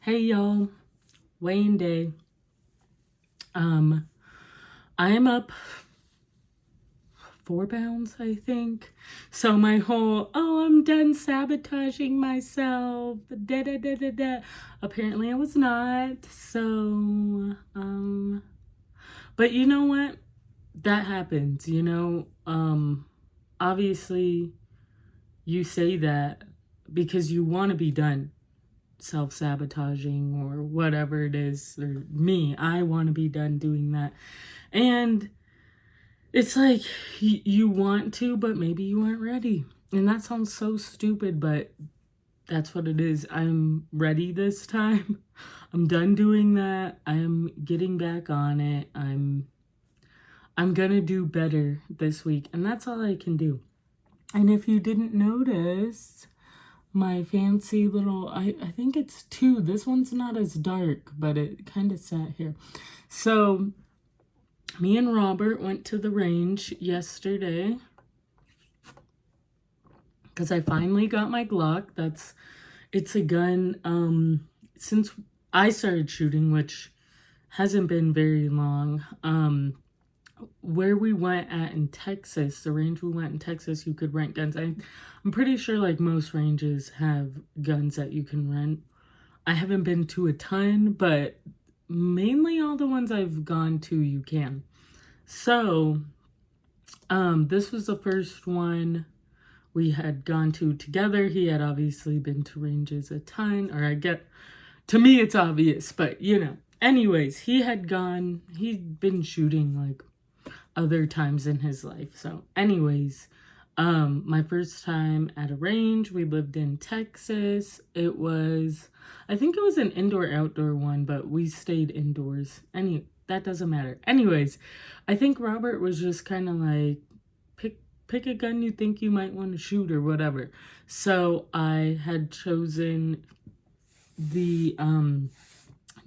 Hey y'all, Wayne Day. I am up 4 pounds, I think. So my whole, oh, I'm done sabotaging myself, da da da da da. Apparently I was not. So, but you know what? That happens, obviously you say that because you want to be done self-sabotaging or whatever it is. Or me, I want to be done doing that. And it's like you want to, but maybe you aren't ready. And that sounds so stupid, but that's what it is. I'm ready this time. I'm done doing that. I'm getting back on it. I'm gonna do better this week, and that's all I can do. And if you didn't notice, my fancy little, I think it's two. This one's not as dark, but it kind of sat here. So me and Robert went to the range yesterday because I finally got my Glock. It's a gun since I started shooting, which hasn't been very long. Where we went at in Texas, the range we went in Texas, you could rent guns. I'm pretty sure like most ranges have guns that you can rent. I haven't been to a ton, but mainly all the ones I've gone to you can. So this was the first one we had gone to together. He had obviously been to ranges a ton, or to me it's obvious, but anyways, he'd been shooting like other times in his life. So anyways, my first time at a range, we lived in Texas. I think it was an indoor-outdoor one, but we stayed indoors. That doesn't matter. Anyways, I think Robert was just kind of like, pick a gun you think you might want to shoot or whatever. So I had chosen the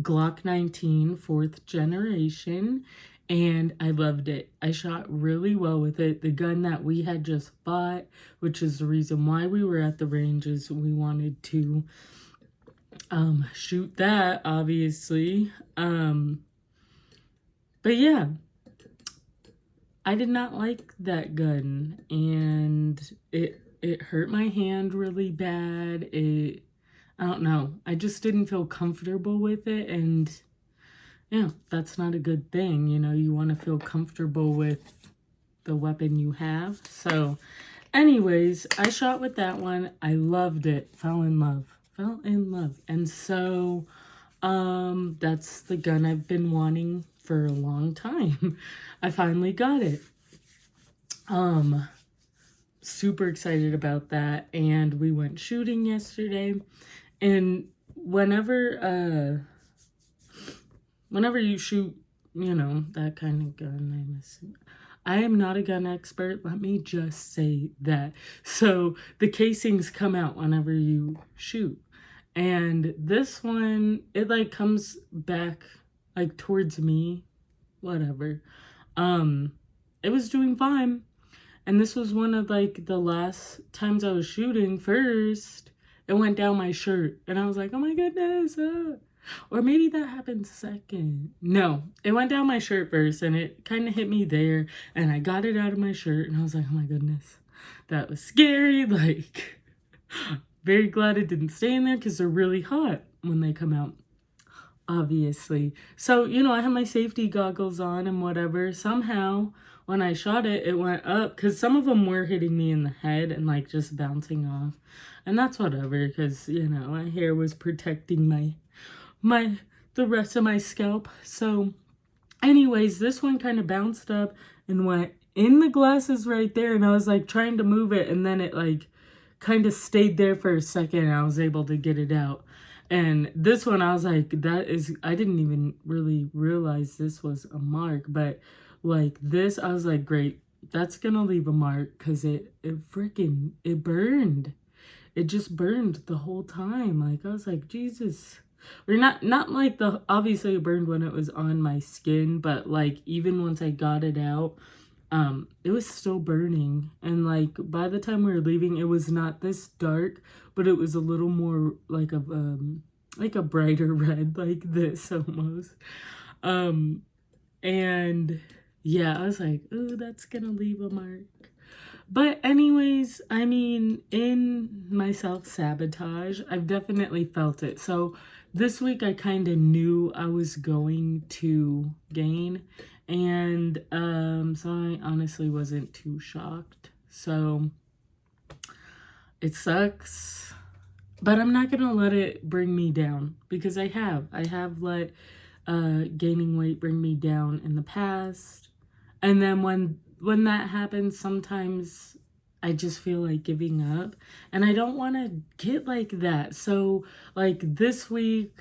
Glock 19 4th generation, and I loved it. I shot really well with it. The gun that we had just bought, which is the reason why we were at the ranges, we wanted to shoot that, obviously. But yeah, I did not like that gun, and it hurt my hand really bad. I don't know. I just didn't feel comfortable with it, and yeah, that's not a good thing. You want to feel comfortable with the weapon you have. So anyways, I shot with that one. I loved it. Fell in love. And so that's the gun I've been wanting for a long time. I finally got it. Super excited about that. And we went shooting yesterday. And whenever you shoot, that kind of gun, I am not a gun expert. Let me just say that. So the casings come out whenever you shoot. And this one, it like comes back like towards me, whatever. It was doing fine. And this was one of like the last times I was shooting. First, it went down my shirt. And I was like, oh my goodness. Or maybe that happened second. No, it went down my shirt first, and it kind of hit me there. And I got it out of my shirt, and I was like, oh my goodness. That was scary. Like, very glad it didn't stay in there because they're really hot when they come out, obviously. So, I had my safety goggles on and whatever. Somehow, when I shot it, it went up because some of them were hitting me in the head and like just bouncing off. And that's whatever because, my hair was protecting the rest of my scalp. So anyways, this one kind of bounced up and went in the glasses right there. And I was like trying to move it, and then it like kind of stayed there for a second, and I was able to get it out. And this one, I was like, I didn't even really realize this was a mark, but like this, I was like, great, that's gonna leave a mark because it burned. It just burned the whole time. Like, I was like, Jesus. Or not like obviously it burned when it was on my skin, but like even once I got it out, it was still burning. And like by the time we were leaving, it was not this dark, but it was a little more like of like a brighter red like this almost. And yeah, I was like, oh, that's gonna leave a mark. But anyways, I mean, in my self-sabotage, I've definitely felt it. So this week I kind of knew I was going to gain. And so I honestly wasn't too shocked. So it sucks. But I'm not going to let it bring me down because I have. I have let gaining weight bring me down in the past. And then when that happens, sometimes I just feel like giving up. And I don't want to get like that. So like this week,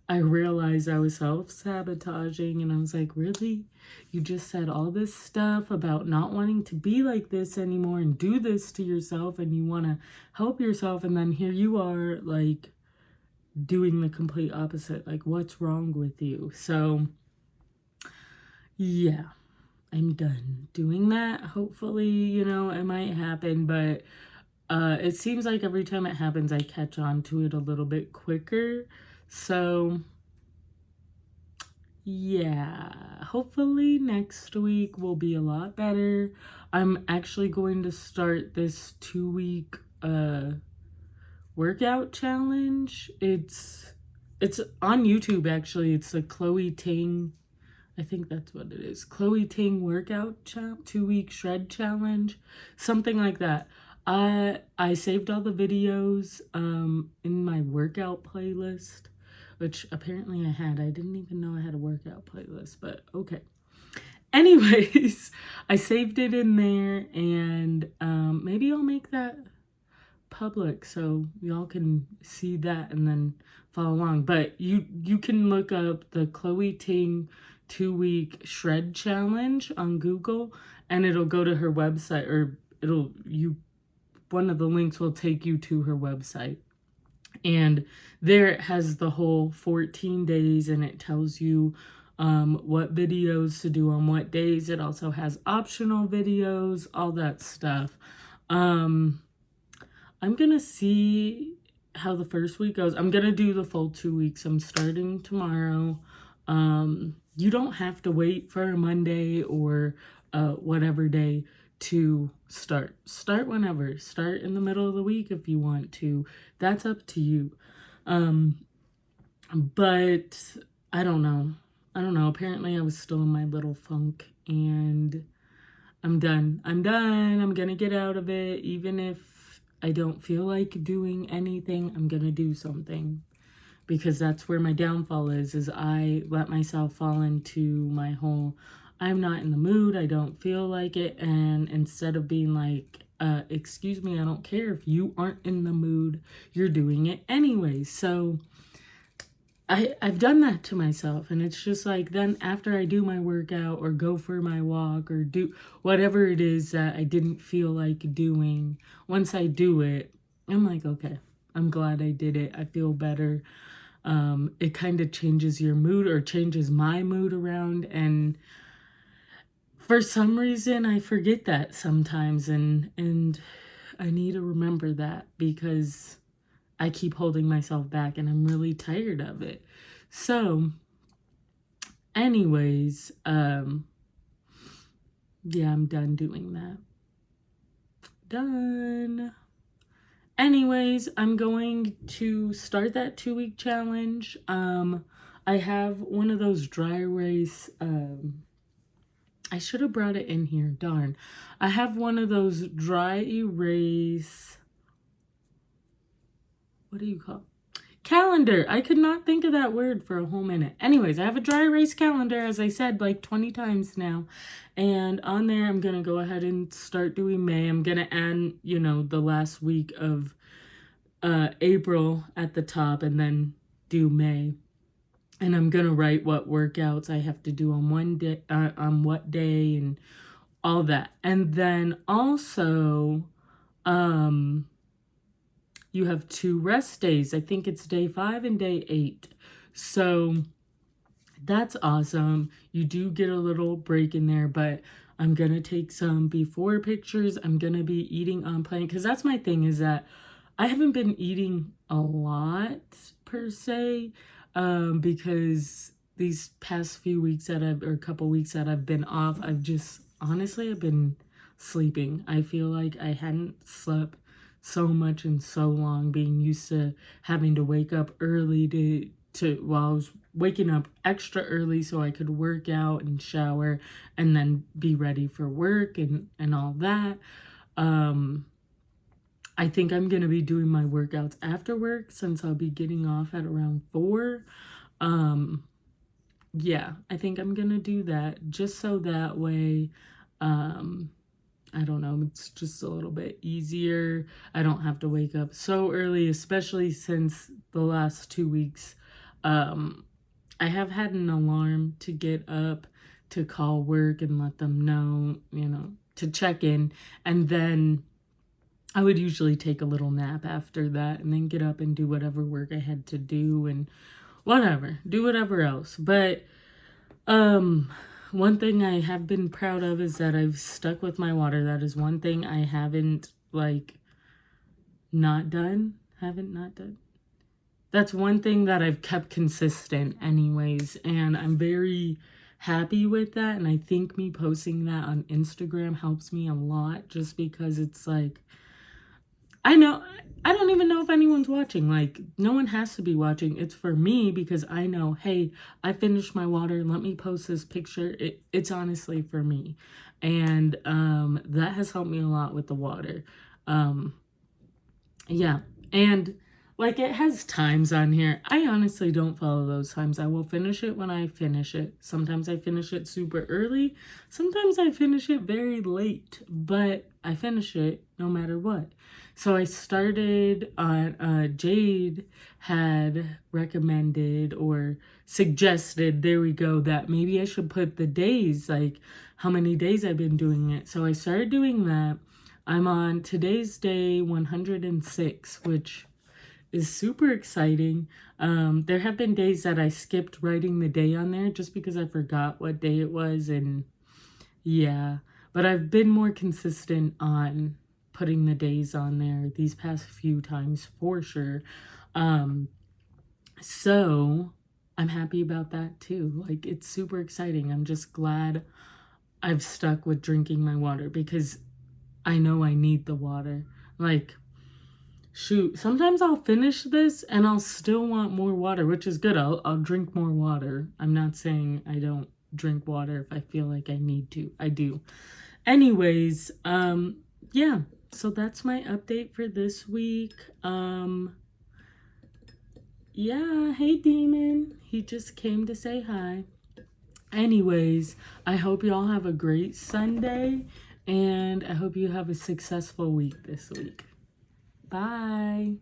I realized I was self-sabotaging and I was like, really? You just said all this stuff about not wanting to be like this anymore and do this to yourself and you want to help yourself, and then here you are like doing the complete opposite. Like, what's wrong with you? So yeah, I'm done doing that. Hopefully, you know, it might happen, but it seems like every time it happens, I catch on to it a little bit quicker. So yeah, hopefully next week will be a lot better. I'm actually going to start this 2-week workout challenge. It's on YouTube actually. It's a Chloe Ting, I think that's what it is. Chloe Ting workout 2-week shred challenge, something like that. I saved all the videos in my workout playlist, which apparently I had. I didn't even know I had a workout playlist, but okay. Anyways, I saved it in there, and maybe I'll make that public so y'all can see that and then follow along. But you can look up the Chloe Ting 2-week shred challenge on Google, and it'll go to her website, or one of the links will take you to her website. And there it has the whole 14 days, and it tells you what videos to do on what days. It also has optional videos, all that stuff. I'm going to see how the first week goes. I'm going to do the full 2 weeks. I'm starting tomorrow. You don't have to wait for a Monday or whatever day to start. Start whenever. Start in the middle of the week if you want to. That's up to you. But I don't know. Apparently I was still in my little funk, and I'm done. I'm gonna get out of it. Even if I don't feel like doing anything, I'm gonna do something. Because that's where my downfall is I let myself fall into my whole, I'm not in the mood, I don't feel like it, and instead of being like, excuse me, I don't care if you aren't in the mood, you're doing it anyway. So I've done that to myself, and it's just like, then after I do my workout or go for my walk or do whatever it is that I didn't feel like doing, once I do it, I'm like, okay, I'm glad I did it. I feel better. It kind of changes your mood, or changes my mood around, and for some reason I forget that sometimes, and I need to remember that because I keep holding myself back and I'm really tired of it. So anyways, yeah, I'm done doing that. Done. Anyways, I'm going to start that 2-week challenge. I have one of those dry erase, I should have brought it in here, darn. I have one of those dry erase, what do you call it? Calendar. I could not think of that word for a whole minute. Anyways, I have a dry erase calendar, as I said like 20 times now. And on there, I'm going to go ahead and start doing May. I'm going to add, you know, the last week of April at the top, and then do May. And I'm going to write what workouts I have to do on one day, on what day, and all that. And then also, you have 2 rest days. I think it's day 5 and day 8. So that's awesome. You do get a little break in there, but I'm going to take some before pictures. I'm going to be eating on plan, because that's my thing, is that I haven't been eating a lot per se, because these past few weeks or a couple weeks that I've been off, I've been sleeping. I feel like I hadn't slept so much in so long, being used to having to wake up early I was waking up extra early so I could work out and shower and then be ready for work and all that. I think I'm going to be doing my workouts after work since I'll be getting off at around 4. Yeah, I think I'm going to do that just so that way, I don't know, it's just a little bit easier. I don't have to wake up so early, especially since the last 2 weeks. I have had an alarm to get up to call work and let them know, to check in. And then I would usually take a little nap after that and then get up and do whatever work I had to do and do whatever else. But one thing I have been proud of is that I've stuck with my water. That is one thing I haven't not done. That's one thing that I've kept consistent anyways, and I'm very happy with that. And I think me posting that on Instagram helps me a lot, just because it's I don't even know if anyone's watching. No one has to be watching. It's for me because I know, hey, I finished my water. Let me post this picture. It's honestly for me. And that has helped me a lot with the water. Yeah. And it has times on here. I honestly don't follow those times. I will finish it when I finish it. Sometimes I finish it super early. Sometimes I finish it very late. But I finish it no matter what. So I started on, Jade had recommended or suggested, there we go, that maybe I should put the days, how many days I've been doing it. So I started doing that. I'm on today's day 106, which is super exciting. There have been days that I skipped writing the day on there just because I forgot what day it was, and yeah. But I've been more consistent on putting the days on there these past few times for sure. So I'm happy about that too. It's super exciting. I'm just glad I've stuck with drinking my water because I know I need the water. Shoot, sometimes I'll finish this and I'll still want more water, which is good. I'll drink more water. I'm not saying I don't drink water if I feel like I need to. I do. Anyways, yeah. So that's my update for this week. Yeah, hey Demon. He just came to say hi. Anyways, I hope y'all have a great Sunday, and I hope you have a successful week this week. Bye.